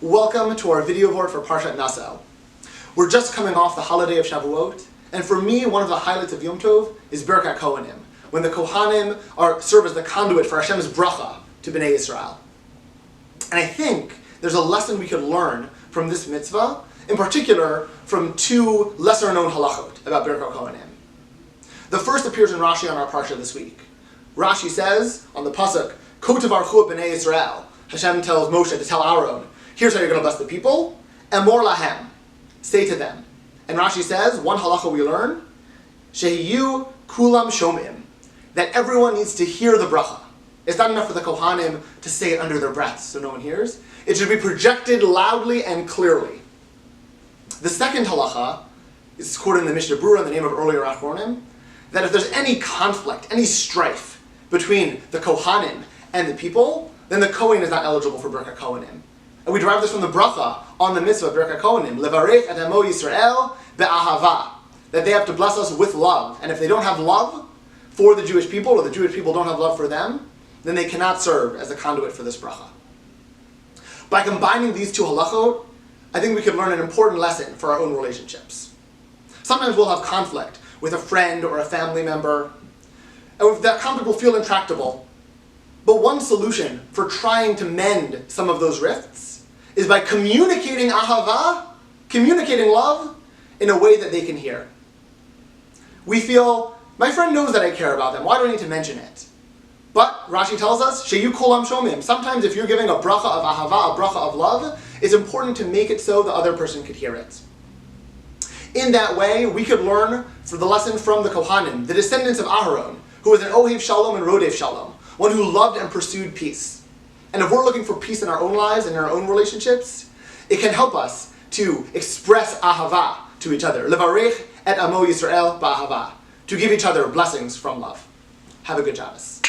Welcome to our video Vort for Parshat Nasso. We're just coming off the holiday of Shavuot, and for me, one of the highlights of Yom Tov is Birkat Kohanim, when the Kohanim serve as the conduit for Hashem's bracha to Bnei Yisrael. And I think there's a lesson we could learn from this mitzvah, in particular from two lesser-known halachot about Birkat Kohanim. The first appears in Rashi on our Parsha this week. Rashi says, on the pasuk, Ko tevarchu Bnei Yisrael, Hashem tells Moshe to tell Aaron, here's how you're going to bless the people, Emor lahem, say to them. And Rashi says, one halacha we learn, Shehiyu kulam shomim, that everyone needs to hear the bracha. It's not enough for the Kohanim to say it under their breaths so no one hears. It should be projected loudly and clearly. The second halacha is quoted in the Mishnah Berurah in the name of earlier Achronim, that if there's any conflict, any strife between the Kohanim and the people, then the Kohen is not eligible for Birkat Kohanim. And we derive this from the bracha on the mitzvah of Birkat Kohanim, Levarech et Amo Yisrael be'ahava, that they have to bless us with love. And if they don't have love for the Jewish people, or the Jewish people don't have love for them, then they cannot serve as a conduit for this bracha. By combining these two halachot, I think we could learn an important lesson for our own relationships. Sometimes we'll have conflict with a friend or a family member, and that conflict will feel intractable. But one solution for trying to mend some of those rifts is by communicating ahava, communicating love, in a way that they can hear. We feel, my friend knows that I care about them, why do I need to mention it? But Rashi tells us, Sheyu kulam shomim. Sometimes if you're giving a bracha of ahava, a bracha of love, it's important to make it so the other person could hear it. In that way, we could learn for the lesson from the Kohanim, the descendants of Aharon, who was an Ohev Shalom and Rodev Shalom, one who loved and pursued peace. And if we're looking for peace in our own lives and in our own relationships, it can help us to express ahava to each other. Levarech et Amo Yisrael ba'ahava, to give each other blessings from love. Have a good Shabbos.